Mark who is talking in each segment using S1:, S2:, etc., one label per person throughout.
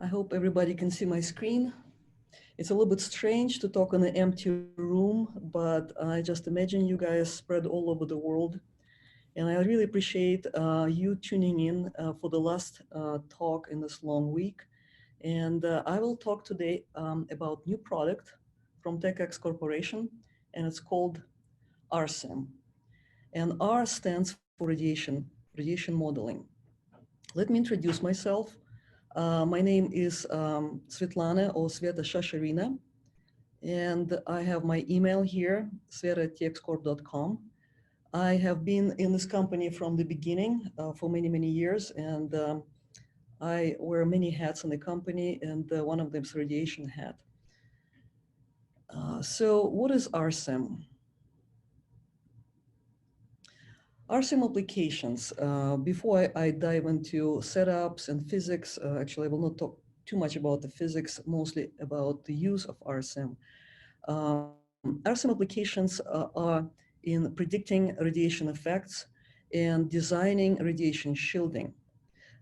S1: I hope everybody can see my screen. It's a little bit strange to talk in an empty room, but I just imagine you guys spread all over the world. And I really appreciate you tuning in for the last talk in this long week. And I will talk today about new product from TechX Corporation, and it's called RSim. And R stands for radiation modeling. Let me introduce myself. My name is Svetlana or Sveta Shasharina, and I have my email here, sveta@txcorp.com. I have been in this company from the beginning for many, many years, and I wear many hats in the company, and one of them is radiation hat. So what is RSim? RSim applications. Before I dive into setups and physics, actually I will not talk too much about the physics, mostly about the use of RSim. RSim applications are in predicting radiation effects and designing radiation shielding.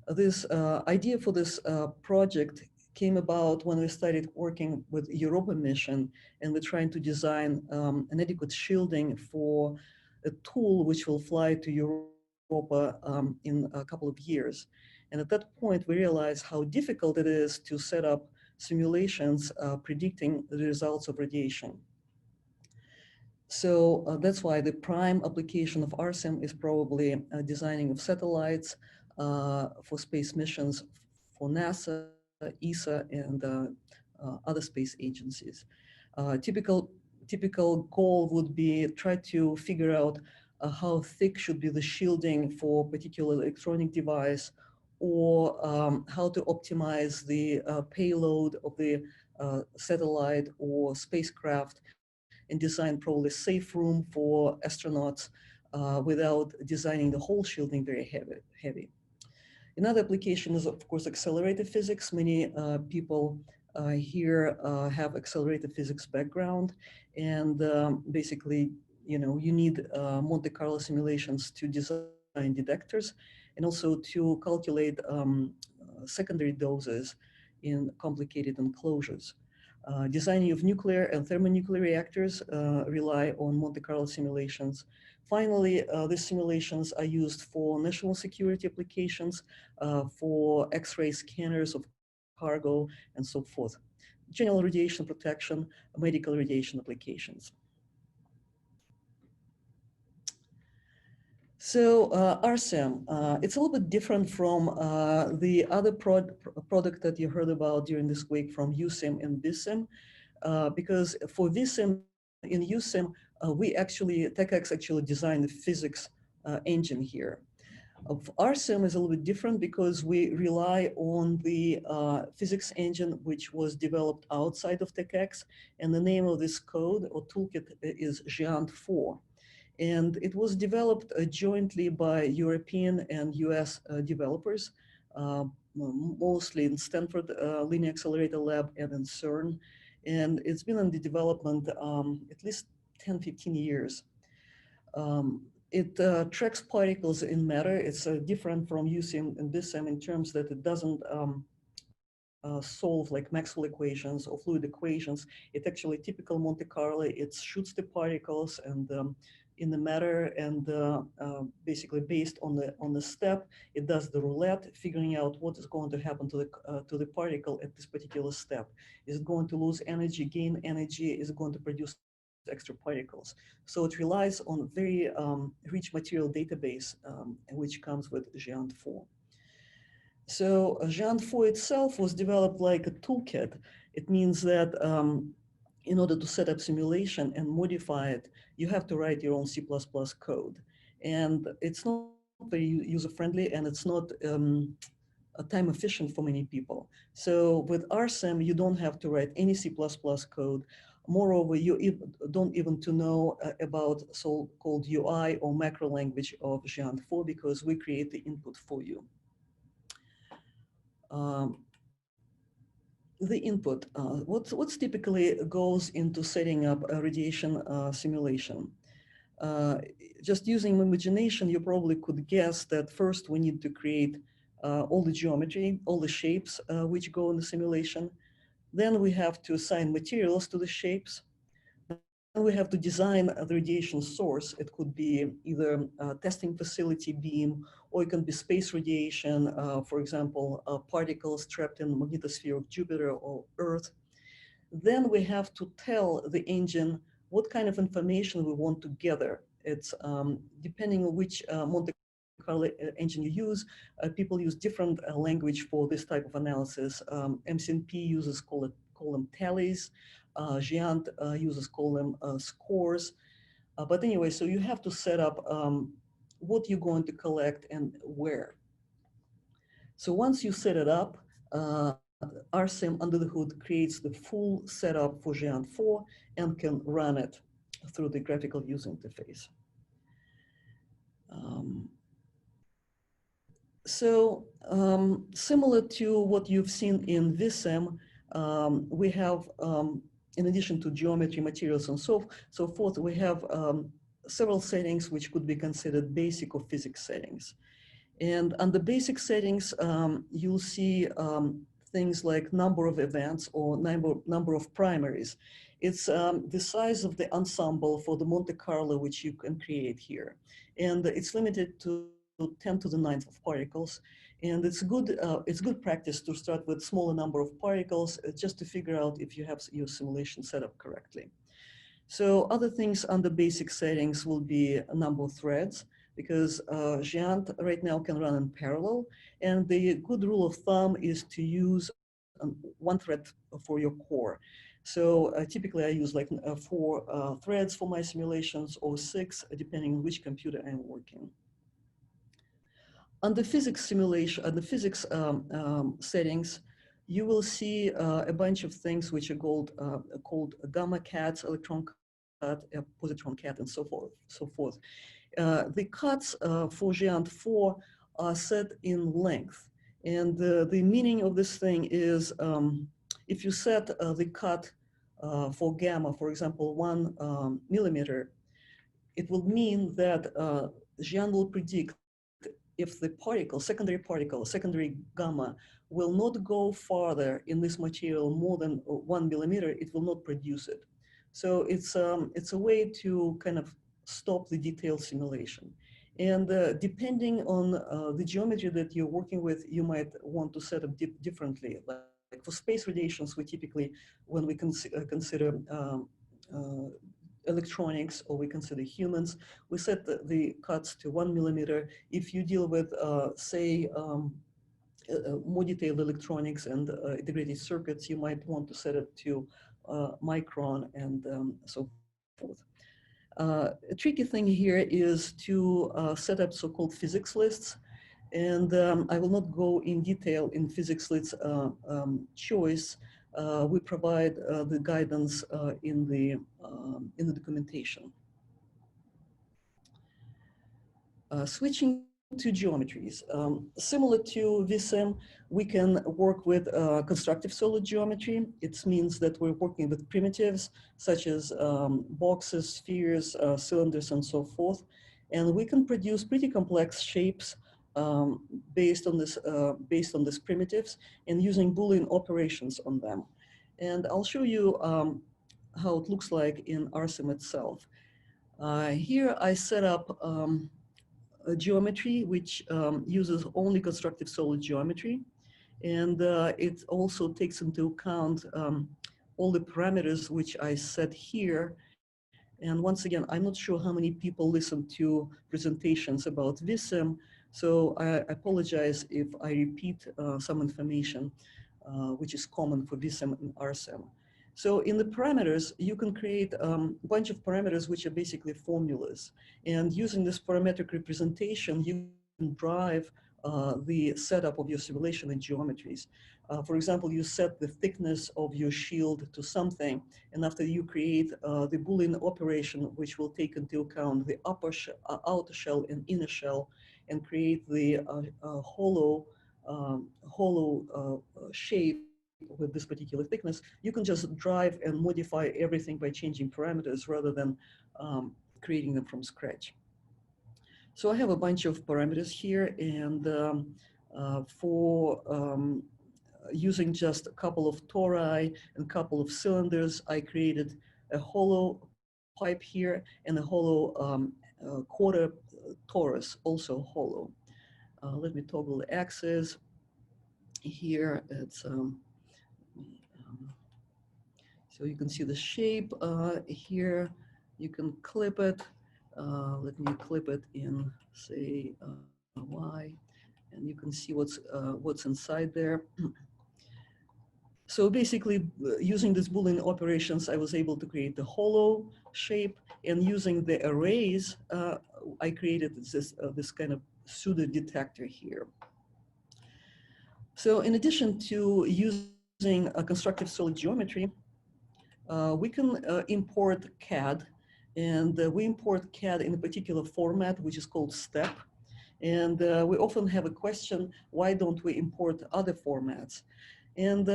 S1: This idea for this project came about when we started working with Europa mission, and we're trying to design an adequate shielding for a tool which will fly to Europa in a couple of years. And at that point, we realized how difficult it is to set up simulations predicting the results of radiation. So that's why the prime application of RSim is probably designing of satellites for space missions for NASA, ESA, and other space agencies. Typical goal would be try to figure out how thick should be the shielding for a particular electronic device, or how to optimize the payload of the satellite or spacecraft and design probably a safe room for astronauts without designing the whole shielding very heavy. Another application is, of course, accelerated physics. Many people here have accelerated physics background, and basically, you need Monte Carlo simulations to design detectors, and also to calculate secondary doses in complicated enclosures. Designing of nuclear and thermonuclear reactors rely on Monte Carlo simulations. Finally, these simulations are used for national security applications, for X-ray scanners of cargo, and so forth. General radiation protection, medical radiation applications. So RSim, it's a little bit different from the other product that you heard about during this week from USIM and BSIM, because for VSIM in USIM, TechX actually designed the physics engine here. RSim is a little bit different because we rely on the physics engine, which was developed outside of TechX, and the name of this code or toolkit is Geant 4. And it was developed jointly by European and US developers, mostly in Stanford Linear Accelerator Lab and in CERN. And it's been in the development at least 10, 15 years. It tracks particles in matter. It's different from USIM and BSIM in terms that it doesn't solve like Maxwell equations or fluid equations. It actually, typical Monte Carlo, it shoots the particles and in the matter, and basically based on the step, it does the roulette, figuring out what is going to happen to the particle at this particular step. Is it going to lose energy, gain energy? Is it going to produce extra particles? So it relies on very rich material database, which comes with Geant 4. So Geant 4 itself was developed like a toolkit. It means that in order to set up simulation and modify it, you have to write your own C++ code. And it's not very user-friendly, and it's not time efficient for many people. So with RSim, you don't have to write any C++ code. Moreover, you don't even to know about so-called UI or macro language of Geant 4 because we create the input for you. The input, what's typically goes into setting up a radiation simulation? Just using imagination, you probably could guess that first we need to create all the geometry, all the shapes which go in the simulation. Then we have to assign materials to the shapes. Then we have to design the radiation source. It could be either a testing facility beam, or it can be space radiation, for example, particles trapped in the magnetosphere of Jupiter or Earth. Then we have to tell the engine what kind of information we want to gather. It's depending on which Monte Carlo engine you use, people use different language for this type of analysis. MCNP uses call them tallies. Geant uses call them scores. But anyway, so you have to set up what you're going to collect and where. So once you set it up, RSim under the hood creates the full setup for Geant 4 and can run it through the graphical user interface. Similar to what you've seen in VSim, we have, in addition to geometry, materials, and so forth, we have several settings which could be considered basic or physics settings. And under basic settings, you'll see things like number of events or number of primaries. It's the size of the ensemble for the Monte Carlo, which you can create here. And it's limited to 10 to the 9th of particles. And it's good practice to start with smaller number of particles just to figure out if you have your simulation set up correctly. So other things under basic settings will be a number of threads, because Geant right now can run in parallel. And the good rule of thumb is to use one thread for your core. So typically I use like 4 threads for my simulations, or 6, depending on which computer I'm working. On the physics simulation, on the physics settings, you will see a bunch of things which are called gamma CADs, electron CAD, positron CAD, and so forth. The cuts for Geant 4 are set in length. And the meaning of this thing is, if you set the cut for gamma, for example, 1 millimeter, it will mean that Geant will predict if the secondary gamma, will not go farther in this material more than 1 millimeter, it will not produce it. So it's a way to kind of stop the detailed simulation. And depending on the geometry that you're working with, you might want to set up differently. Like for space radiations, we typically, when we consider electronics, or we consider humans, we set the cuts to 1 millimeter. If you deal with, say, more detailed electronics and integrated circuits, you might want to set it to micron and so forth. A tricky thing here is to set up so-called physics lists. And I will not go in detail in physics lists choice. We provide the guidance in the documentation. Switching to geometries. Similar to VSim, we can work with constructive solid geometry. It means that we're working with primitives such as boxes, spheres, cylinders, and so forth. And we can produce pretty complex shapes based on these primitives and using Boolean operations on them. And I'll show you how it looks like in RSim itself. Here I set up a geometry which uses only constructive solid geometry. And it also takes into account all the parameters which I set here. And once again, I'm not sure how many people listen to presentations about VSim, so I apologize if I repeat some information which is common for VSim and RSim. So in the parameters, you can create a bunch of parameters which are basically formulas. And using this parametric representation, you can drive the setup of your simulation and geometries. For example, you set the thickness of your shield to something, and after you create the Boolean operation, which will take into account the outer shell and inner shell, and create the hollow shape with this particular thickness, you can just drive and modify everything by changing parameters rather than creating them from scratch. So I have a bunch of parameters here, and For using just a couple of tori and a couple of cylinders, I created a hollow pipe here and a hollow quarter torus, also hollow. Let me toggle the axis. Here it's, so you can see the shape here. You can clip it. Let me clip it in, say, Y, and you can see what's inside there. So basically, using these Boolean operations, I was able to create the hollow shape, and using the arrays, I created this kind of pseudo detector here. So in addition to using a constructive solid geometry, we can import CAD, and we import CAD in a particular format, which is called STEP. And we often have a question, why don't we import other formats? And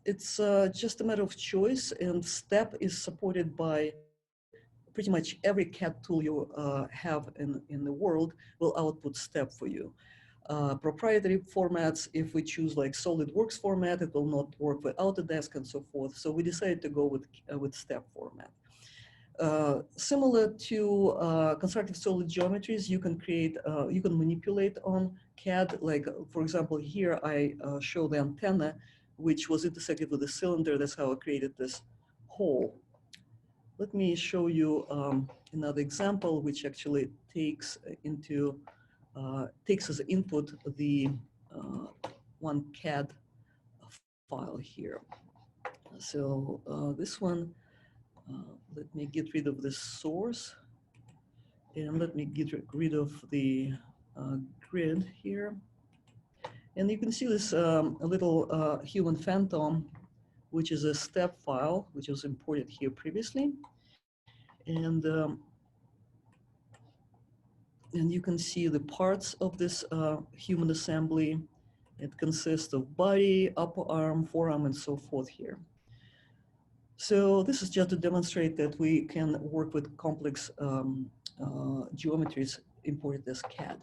S1: it's just a matter of choice, and STEP is supported by pretty much every CAD tool you have in the world will output STEP for you. Proprietary formats, if we choose like SolidWorks format, it will not work with Autodesk and so forth. So we decided to go with STEP format. Similar to constructive solid geometries, you can create, you can manipulate on CAD. Like, for example, here I show the antenna, which was intersected with a cylinder. That's how I created this hole. Let me show you another example, which actually takes takes as input the one CAD file here. So this one, let me get rid of the source, and let me get rid of the grid here. And you can see this a little human phantom, which is a step file, which was imported here previously. And you can see the parts of this human assembly. It consists of body, upper arm, forearm, and so forth here. So this is just to demonstrate that we can work with complex geometries imported as CAD.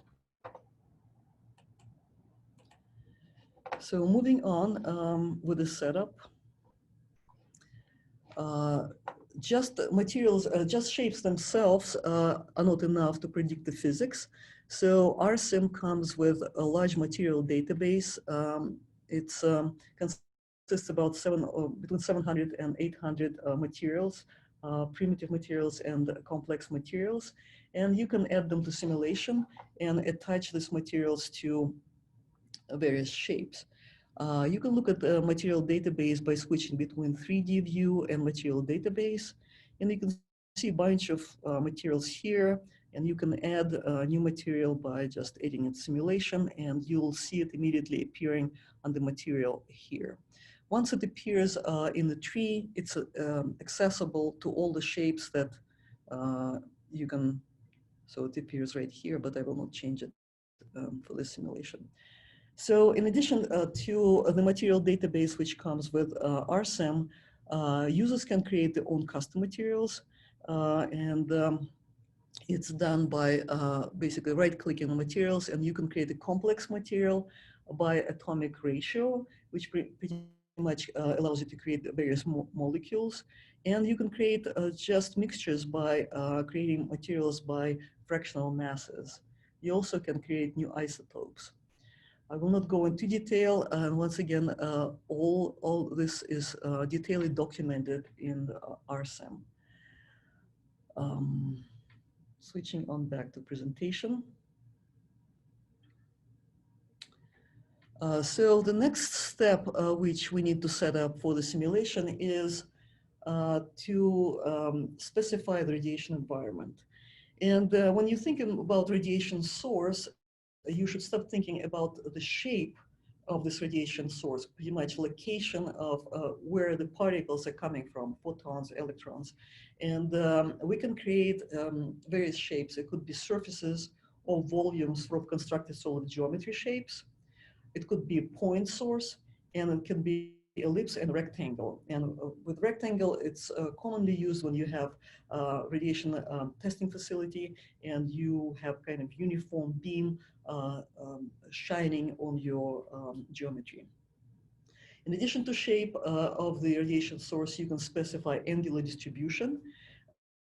S1: So moving on with the setup, just materials, just shapes themselves are not enough to predict the physics. So RSim comes with a large material database. It's consists about between 700 and 800 materials, primitive materials and complex materials. And you can add them to simulation and attach these materials to various shapes. You can look at the material database by switching between 3D view and material database. And you can see a bunch of materials here, and you can add new material by just adding it simulation, and you'll see it immediately appearing on the material here. Once it appears in the tree, it's accessible to all the shapes that you can, so it appears right here, but I will not change it for this simulation. So in addition to the material database, which comes with RSim, users can create their own custom materials. It's done by basically right-clicking on materials, and you can create a complex material by atomic ratio, which pretty much allows you to create various molecules. And you can create just mixtures by creating materials by fractional masses. You also can create new isotopes. I will not go into detail. And once again, all this is detailedly documented in the RSim. Switching on back to presentation. So the next step which we need to set up for the simulation is to specify the radiation environment. And when you're thinking about radiation source, you should start thinking about the shape of this radiation source, pretty much location of where the particles are coming from, photons, electrons. And we can create various shapes. It could be surfaces or volumes from constructed solid geometry shapes. It could be a point source, and it can be ellipse and rectangle. And with rectangle, it's commonly used when you have radiation testing facility and you have kind of uniform beam shining on your geometry. In addition to shape of the radiation source, you can specify angular distribution.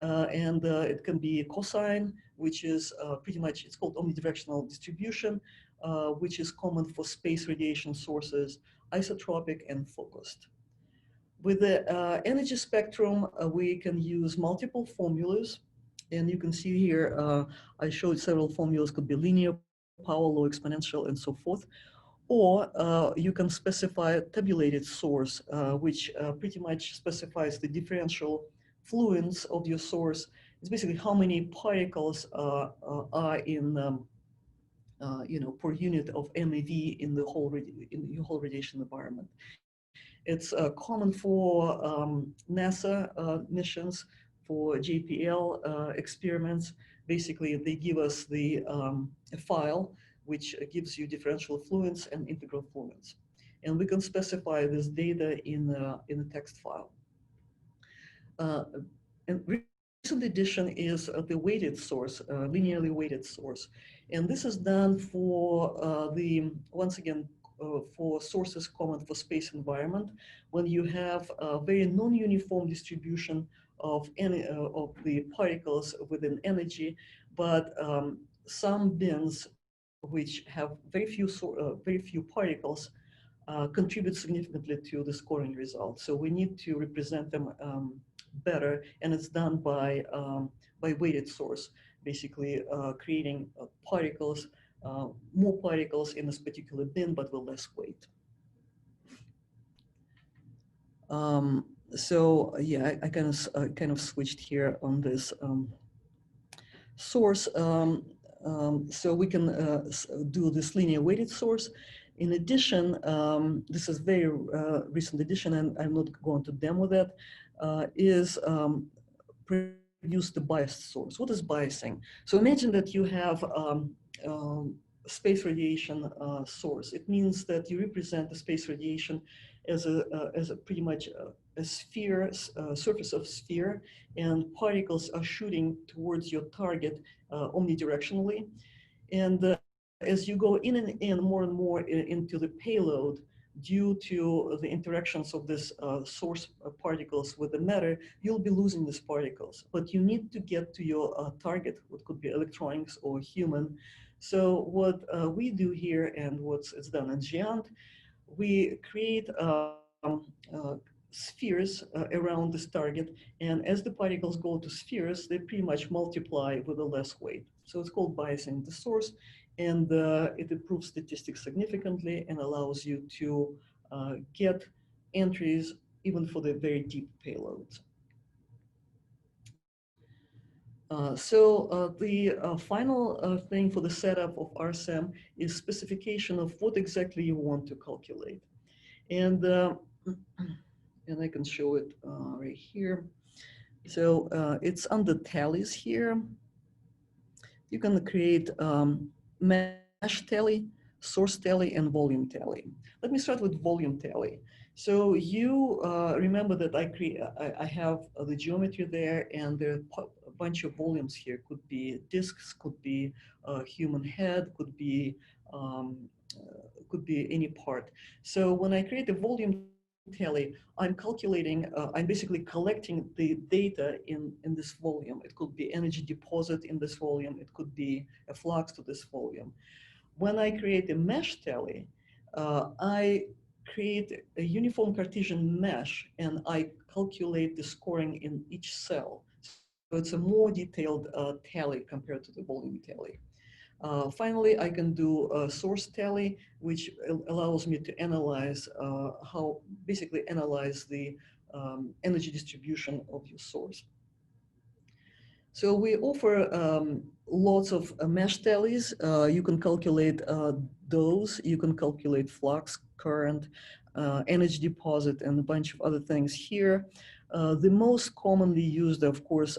S1: And it can be cosine, which is pretty much, it's called omnidirectional distribution, which is common for space radiation sources, isotropic and focused. With the energy spectrum, we can use multiple formulas. And you can see here, I showed several formulas, could be linear, power law, exponential, and so forth. Or you can specify a tabulated source, which pretty much specifies the differential fluence of your source. It's basically how many particles are in, per unit of MeV in the whole radiation environment. It's common for NASA missions, for JPL experiments. Basically, they give us a file which gives you differential fluence and integral fluence. And we can specify this data in a text file. And recent addition is the weighted source, linearly weighted source. And this is done for once again, for sources common for space environment, when you have a very non-uniform distribution of the particles within energy, but some bins which have very few particles contribute significantly to the scoring result. So we need to represent them better, and it's done by weighted source, basically creating particles, more particles in this particular bin, but with less weight. So yeah, I kind of switched here on this source. So we can do this linear weighted source. In addition, this is very recent addition, and I'm not going to demo that, is produce the biased source. What is biasing? So imagine that you have space radiation source. It means that you represent the space radiation as a pretty much a sphere, surface of sphere, and particles are shooting towards your target omnidirectionally. And as you go in and in more and more into the payload, due to the interactions of this source particles with the matter, you'll be losing these particles. But you need to get to your target, what could be electronics or human. So what we do here, and what's done in Geant, we create spheres around this target, and as the particles go to spheres, they pretty much multiply with a less weight. So it's called biasing the source, and it improves statistics significantly and allows you to get entries even for the very deep payloads. So the final thing for the setup of RSim is specification of what exactly you want to calculate. And I can show it right here. So it's under tallies here. You can create mesh tally, source tally, and volume tally. Let me start with volume tally. So you remember that I have the geometry there, and there are a bunch of volumes here. Could be disks, could be a human head, could be any part. So when I create a volume tally, I'm basically collecting the data in this volume. It could be energy deposit in this volume. It could be a flux to this volume. When I create a mesh tally, I create a uniform Cartesian mesh, and I calculate the scoring in each cell. So it's a more detailed tally compared to the volume tally. Finally, I can do a source tally, which allows me to analyze basically analyze the energy distribution of your source. So we offer lots of mesh tallies. You can calculate those. You can calculate flux, current, energy deposit, and a bunch of other things here. The most commonly used, of course,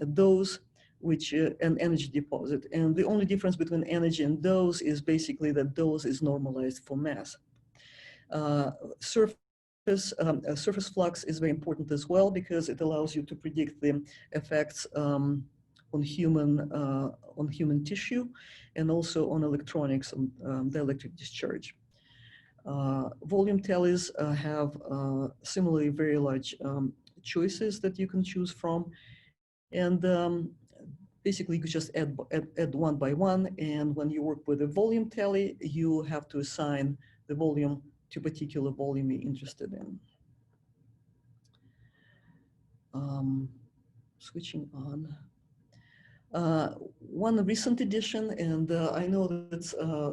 S1: those which an energy deposit. And the only difference between energy and dose is basically that dose is normalized for mass. Surface surface flux is very important as well because it allows you to predict the effects on human tissue and also on electronics and dielectric discharge. Volume tallies have similarly very large choices that you can choose from. And basically, you could just add one by one. And when you work with a volume tally, you have to assign the volume to a particular volume you're interested in. Switching on. One recent addition, and I know that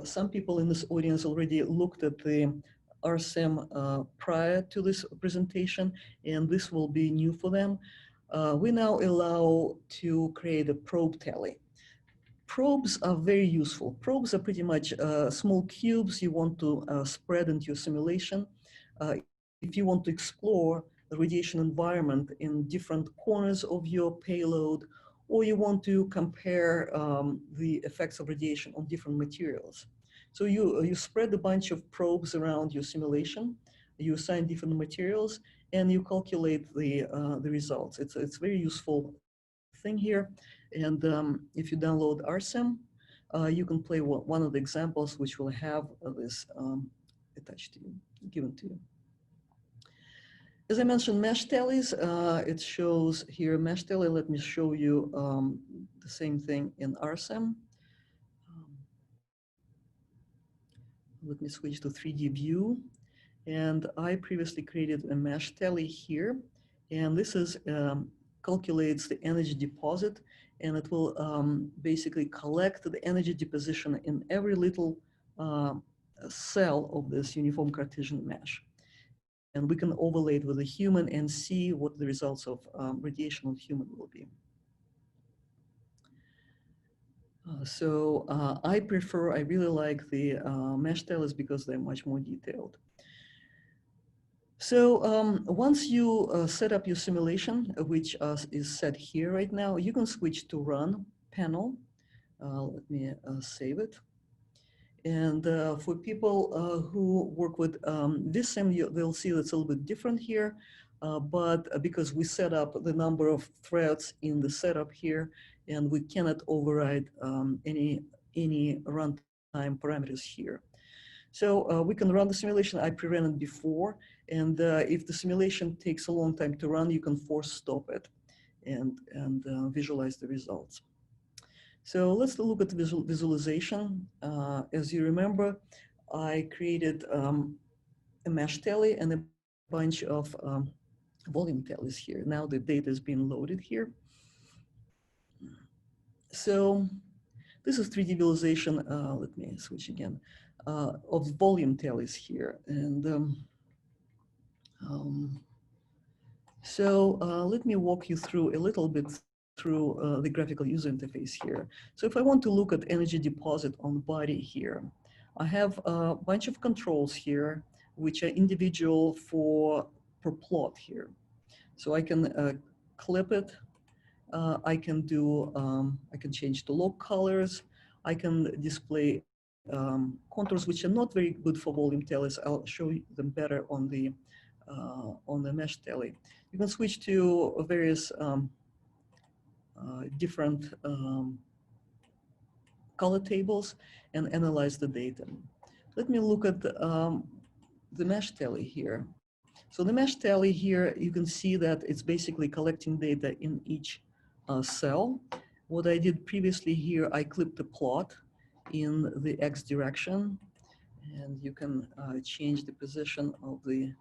S1: some people in this audience already looked at the RSim prior to this presentation, and this will be new for them. We now allow to create a probe tally. Probes are very useful. Probes are pretty much small cubes you want to spread into your simulation. If you want to explore the radiation environment in different corners of your payload, or you want to compare the effects of radiation on different materials. So you spread a bunch of probes around your simulation, you assign different materials, and you calculate the results. It's a very useful thing here. And if you download RSim, you can play one of the examples which will have this attached to you, given to you. As I mentioned, mesh tallies, it shows here mesh tally. Let me show you the same thing in RSim. Let me switch to 3D view. And I previously created a mesh tally here. And this is calculates the energy deposit, and it will basically collect the energy deposition in every little cell of this uniform Cartesian mesh. And we can overlay it with a human and see what the results of radiation on human will be. I really like the mesh tallies because they're much more detailed. So once you set up your simulation, which is set here right now, you can switch to Run panel. Let me save it. And for people who work with VSim, they'll see that's a little bit different here. But because we set up the number of threads in the setup here, and we cannot override any runtime parameters here. So we can run the simulation. I pre-ran it before. And if the simulation takes a long time to run, you can force stop it and visualize the results. So let's look at the visualization. As you remember, I created a mesh tally and a bunch of volume tallies here. Now the data is being loaded here. So this is 3D visualization. Let me switch again. Of volume tallies here. And let me walk you through a little bit through the graphical user interface here. So if I want to look at energy deposit on the body here, I have a bunch of controls here, which are individual per plot here. So I can clip it. I can change the log colors. I can display contours which are not very good for volume tallies. I'll show them better on the mesh tally. You can switch to various different color tables and analyze the data. Let me look at the mesh tally here. So the mesh tally here, you can see that it's basically collecting data in each cell. What I did previously here, I clipped the plot in the X direction, and you can change the position of the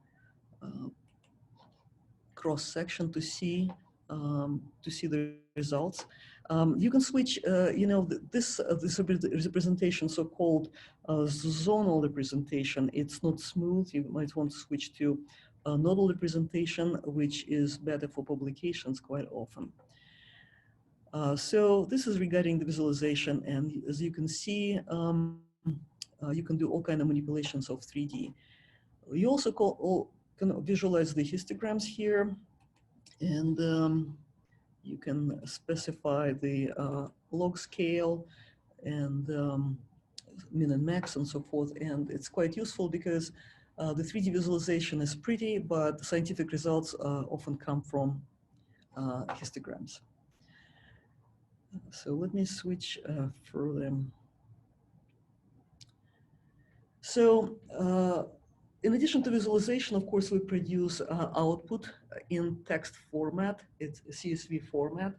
S1: cross section to see the results. You can switch, this representation, so-called zonal representation. It's not smooth. You might want to switch to nodal representation, which is better for publications quite often. So this is regarding the visualization, and as you can see, you can do all kinds of manipulations of 3D. You also can visualize the histograms here, and you can specify the log scale and min and max and so forth. And it's quite useful because The 3D visualization is pretty, but scientific results often come from histograms. So let me switch further. So in addition to visualization, of course, we produce output in text format. It's a CSV format.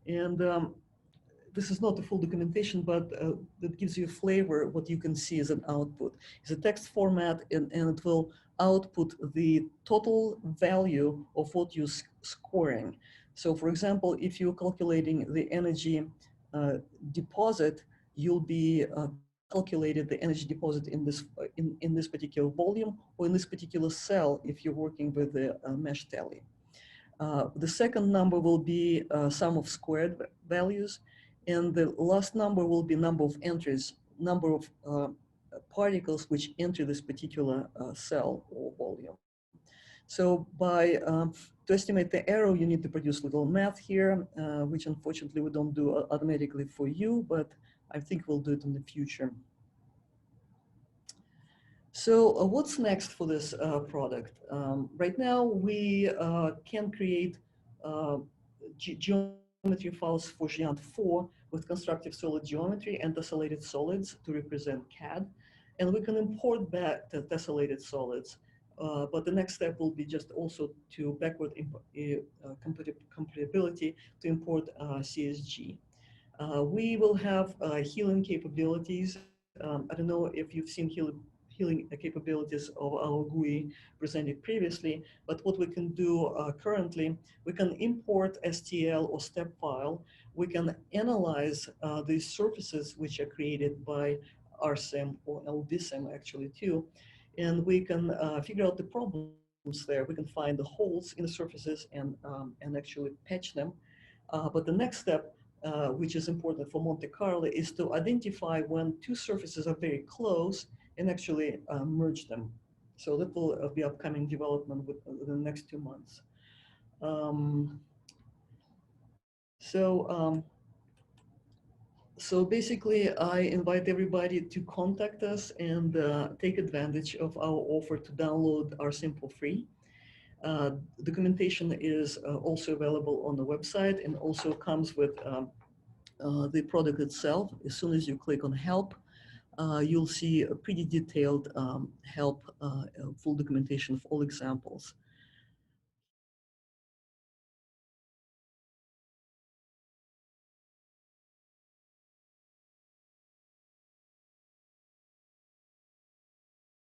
S1: And this is not a full documentation, but that gives you a flavor. What you can see as an output is a text format, and it will output the total value of what you're scoring. So for example, if you're calculating the energy deposit, you'll be calculated the energy deposit in this particular volume or in this particular cell if you're working with the mesh tally. The second number will be sum of squared values, and the last number will be number of entries, number of particles which enter this particular cell or volume. So to estimate the error, you need to produce little math here, which unfortunately we don't do automatically for you, but I think we'll do it in the future. So what's next for this product? Right now, we can create geometry files for Geant 4 with constructive solid geometry and tessellated solids to represent CAD. And we can import back the tessellated solids. But the next step will be just also to backward compatibility to import CSG. We will have healing capabilities. I don't know if you've seen healing capabilities of our GUI presented previously, but what we can do currently, we can import STL or step file. We can analyze these surfaces which are created by RSim or LBSim actually too, and we can figure out the problems there. We can find the holes in the surfaces and actually patch them. But the next step which is important for Monte Carlo, is to identify when two surfaces are very close and actually merge them. So that will be upcoming development within the next 2 months. So, so basically, I invite everybody to contact us and take advantage of our offer to download RSim for free. Documentation is also available on the website and also comes with the product itself. As soon as you click on help, you'll see a pretty detailed help, full documentation of all examples.